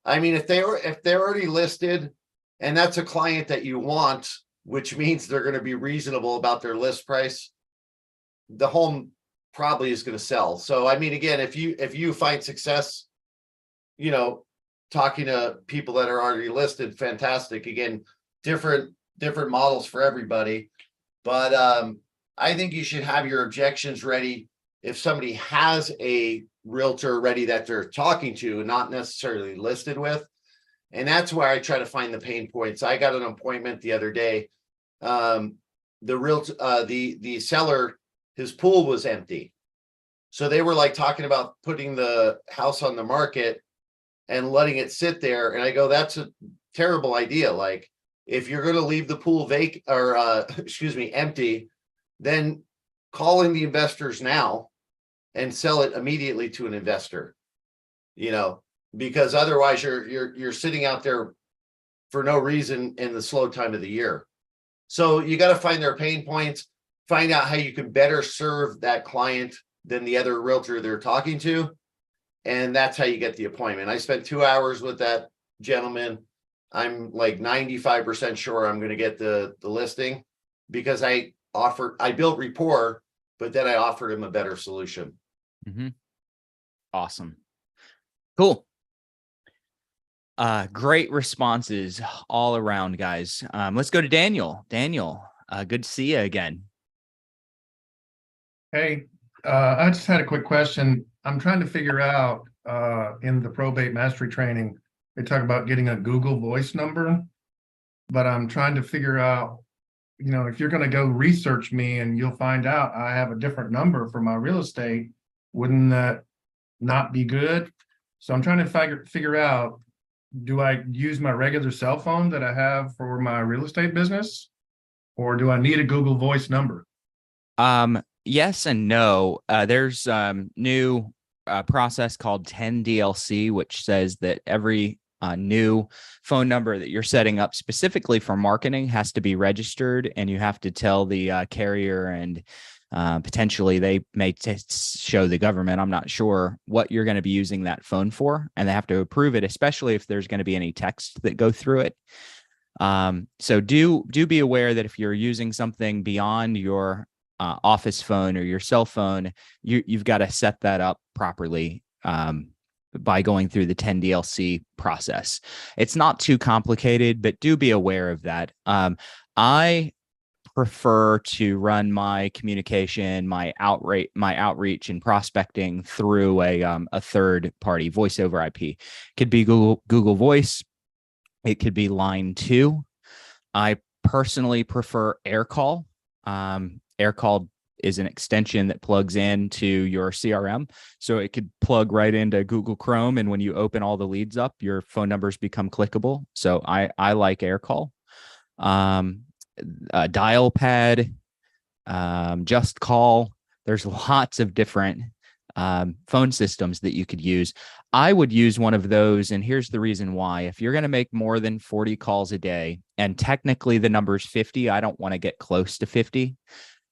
Speaker 3: I mean, if they're already listed and that's a client that you want, which means they're going to be reasonable about their list price, the home probably is going to sell. So, I mean, again, if you find success, talking to people that are already listed, fantastic. Again, different models for everybody, but I think you should have your objections ready if somebody has a realtor ready that they're talking to and not necessarily listed with. And that's where I try to find the pain points. I got an appointment the other day. The seller, his pool was empty, so they were like talking about putting the house on the market and letting it sit there. And I go, that's a terrible idea. Like, if you're going to leave the pool vacant or empty, then call in the investors now and sell it immediately to an investor, because otherwise you're sitting out there for no reason in the slow time of the year. So you got to find their pain points. find out how you can better serve that client than the other realtor they're talking to. And that's how you get the appointment. I spent 2 hours with that gentleman. I'm like 95% sure I'm going to get the listing because I built rapport, but then I offered him a better solution.
Speaker 2: Mm-hmm. Awesome. Cool. Great responses all around, guys. Let's go to Daniel. Daniel, good to see you again.
Speaker 8: Hey, I just had a quick question. I'm trying to figure out in the probate mastery training, they talk about getting a Google Voice number, but I'm trying to figure out, if you're going to go research me and you'll find out I have a different number for my real estate, wouldn't that not be good? So I'm trying to figure out, do I use my regular cell phone that I have for my real estate business, or do I need a Google Voice number?
Speaker 2: Yes and no. There's new process called 10DLC, which says that every new phone number that you're setting up specifically for marketing has to be registered, and you have to tell the carrier, and potentially they may show the government, I'm not sure, what you're going to be using that phone for, and they have to approve it, especially if there's going to be any text that go through it. So do be aware that if you're using something beyond your office phone or your cell phone, you've got to set that up properly by going through the 10DLC process. It's not too complicated, but do be aware of that. I prefer to run my communication, my outreach and prospecting through a third party voice over IP. It could be Google Voice. It could be Line 2. I personally prefer AirCall. AirCall is an extension that plugs into your CRM. So it could plug right into Google Chrome. And when you open all the leads up, your phone numbers become clickable. So I like AirCall. Dial Pad, Just Call. There's lots of different phone systems that you could use. I would use one of those, and here's the reason why. If you're going to make more than 40 calls a day, and technically the number's 50, I don't want to get close to 50.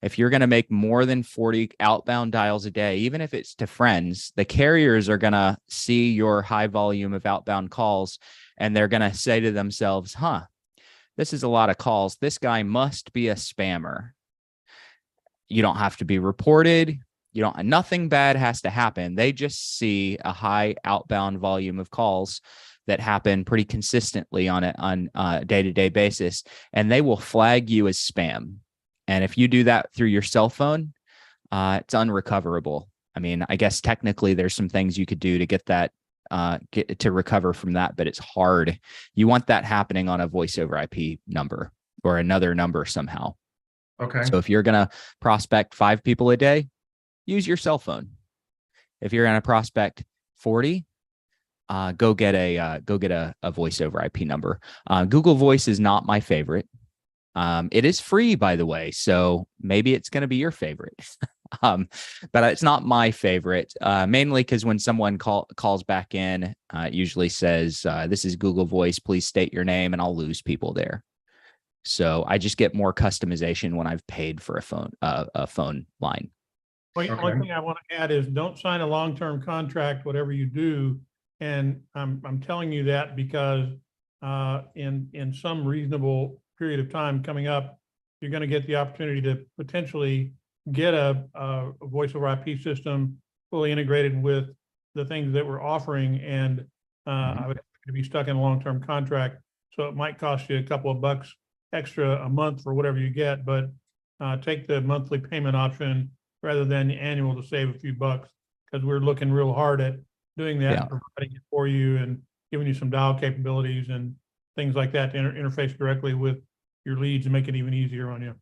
Speaker 2: If you're going to make more than 40 outbound dials a day, even if it's to friends, the carriers are going to see your high volume of outbound calls, and they're going to say to themselves, this is a lot of calls. This guy must be a spammer. You don't have to be reported. Nothing bad has to happen. They just see a high outbound volume of calls that happen pretty consistently on a day-to-day basis, and they will flag you as spam. And if you do that through your cell phone, it's unrecoverable. I mean, I guess technically there's some things you could do to get that, to recover from that, but it's hard. You want that happening on a voice over IP number or another number somehow.
Speaker 8: Okay.
Speaker 2: So if you're going to prospect 5 people a day, use your cell phone. If you're going to prospect 40, go get a voice over IP number. Google Voice is not my favorite. It is free, by the way, so maybe it's going to be your favorite. But it's not my favorite, mainly because when someone calls back in, it usually says, this is Google Voice, please state your name, and I'll lose people there. So I just get more customization when I've paid for a phone line.
Speaker 5: Only thing I want to add is don't sign a long-term contract, whatever you do. And I'm telling you that because in some reasonable period of time coming up, you're going to get the opportunity to potentially get a voice over IP system fully integrated with the things that we're offering. And I would have to be stuck in a long-term contract. So it might cost you a couple of bucks extra a month for whatever you get, but take the monthly payment option rather than the annual to save a few bucks, because we're looking real hard at doing that and providing it for you and giving you some dial capabilities and things like that to interface directly with your leads and make it even easier on you.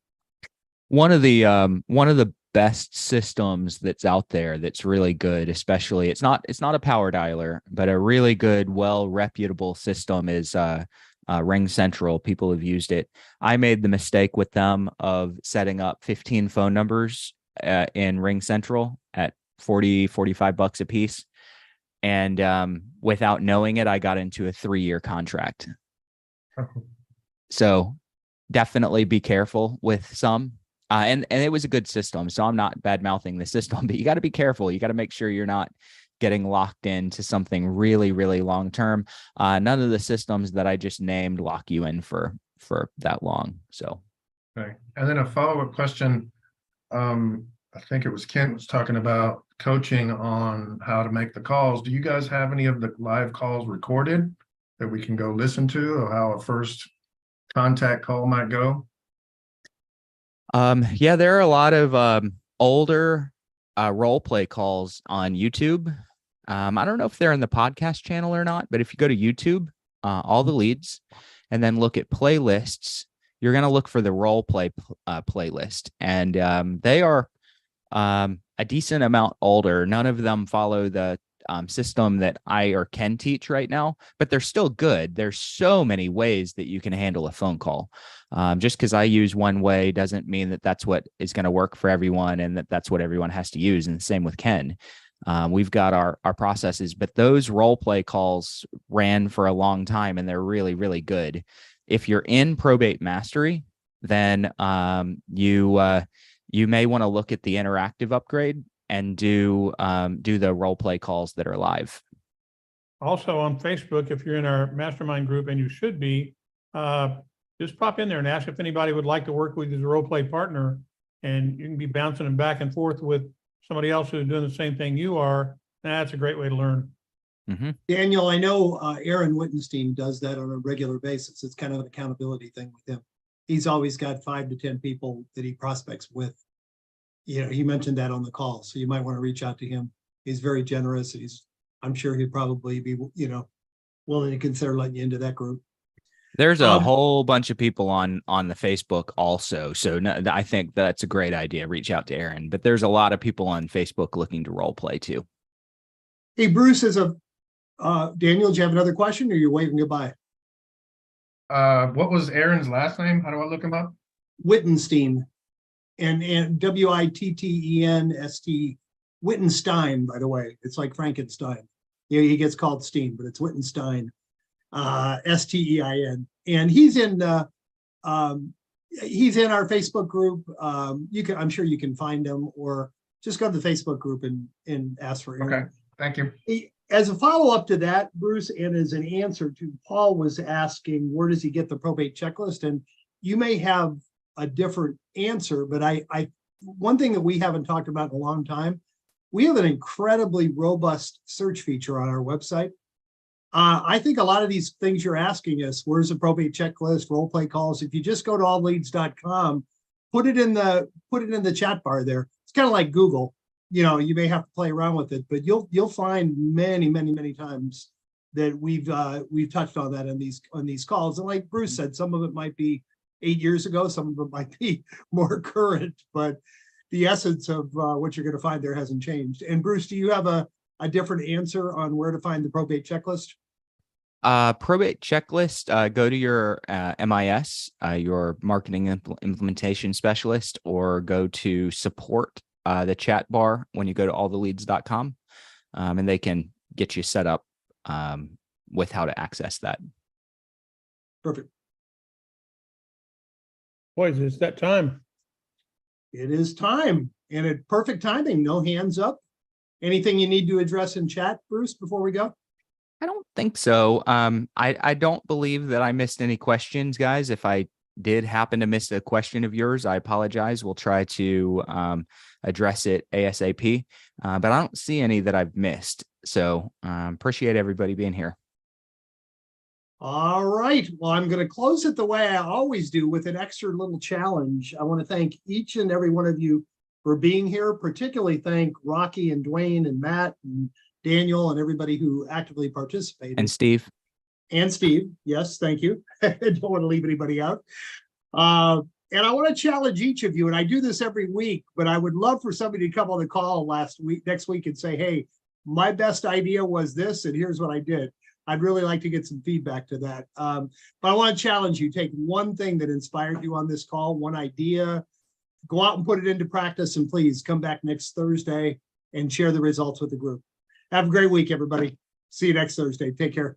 Speaker 2: One of the best systems that's out there that's really good, especially it's not a power dialer, but a really good, well reputable system is Ring Central. People have used it. I made the mistake with them of setting up 15 phone numbers in Ring Central at $45 a piece. And without knowing it, I got into a 3-year contract. So definitely be careful with some. And it was a good system. So I'm not bad mouthing the system, but you got to be careful. You got to make sure you're not getting locked into something really, really long term. None of the systems that I just named lock you in for that long. So.
Speaker 8: Okay. And then a follow-up question. I think it was Kent was talking about coaching on how to make the calls. Do you guys have any of the live calls recorded that we can go listen to, or how a first contact call might go?
Speaker 2: Yeah, there are a lot of older role play calls on YouTube. I don't know if they're in the podcast channel or not, but if you go to YouTube, all the leads, and then look at playlists, you're going to look for the role play playlist, and they are a decent amount older. None of them follow the system that I or Ken teach right now, but they're still good. There's so many ways that you can handle a phone call. Just because I use one way doesn't mean that that's what is going to work for everyone and that that's what everyone has to use. And the same with Ken. We've got our processes, but those role play calls ran for a long time and they're really, really good. If you're in probate mastery, then you may want to look at the interactive upgrade and do the role play calls that are live.
Speaker 5: Also on Facebook, if you're in our mastermind group, and you should be, just pop in there and ask if anybody would like to work with you as a role play partner, and you can be bouncing them back and forth with somebody else who's doing the same thing you are. That's a great way to learn.
Speaker 2: Mm-hmm.
Speaker 1: Daniel, I know Aaron Wittenstein does that on a regular basis. It's kind of an accountability thing with him. He's always got 5 to 10 people that he prospects with. You know, he mentioned that on the call, so you might want to reach out to him. He's very generous. I'm sure he'd probably be, willing to consider letting you into that group.
Speaker 2: There's a whole bunch of people on the Facebook also. So I think that's a great idea. Reach out to Aaron, but there's a lot of people on Facebook looking to role play too.
Speaker 1: Hey, Bruce, Daniel, do you have another question or you're waving goodbye?
Speaker 8: What was Aaron's last name? How do I look him up?
Speaker 1: Wittenstein, and Wittenst, Wittenstein, by the way. It's like Frankenstein. Yeah, he gets called Steen, but it's Wittenstein, Stein. And he's in our Facebook group. I'm sure you can find him, or just go to the Facebook group and ask for Aaron.
Speaker 8: Okay, thank you.
Speaker 1: As a follow-up to that, Bruce, and as an answer to Paul was asking, where does he get the probate checklist? And you may have a different answer, but one thing that we haven't talked about in a long time, we have an incredibly robust search feature on our website. I think a lot of these things you're asking us, where's the probate checklist, role play calls, if you just go to allleads.com, put it in the chat bar there. It's kind of like Google. You may have to play around with it, but you'll find many, many, many times that we've touched on that on these calls. And like Bruce said, some of it might be 8 years ago, some of it might be more current, but the essence of what you're going to find there hasn't changed. And Bruce, do you have a different answer on where to find the probate checklist?
Speaker 2: Probate checklist, go to your MIS, your marketing implementation specialist, or go to support, the chat bar when you go to alltheleads.com, and they can get you set up with how to access that.
Speaker 1: Perfect.
Speaker 5: Boys, it's that time.
Speaker 1: It is time, and at perfect timing. No hands up. Anything you need to address in chat, Bruce, before we go?
Speaker 2: I don't think so. I don't believe that I missed any questions, guys. If I did happen to miss a question of yours, I apologize. We'll try to address it ASAP, but I don't see any that I've missed. So appreciate everybody being here.
Speaker 1: All right. Well, I'm going to close it the way I always do, with an extra little challenge. I want to thank each and every one of you for being here, particularly thank Rocky and Dwayne and Matt and Daniel and everybody who actively participated.
Speaker 2: And Steve.
Speaker 1: And Steve. Yes, thank you. I don't want to leave anybody out. And I want to challenge each of you, and I do this every week, but I would love for somebody to come on the call next week and say, hey, my best idea was this, and here's what I did. I'd really like to get some feedback to that. But I want to challenge you. Take one thing that inspired you on this call, one idea, go out and put it into practice, and please come back next Thursday and share the results with the group. Have a great week, everybody. See you next Thursday. Take care.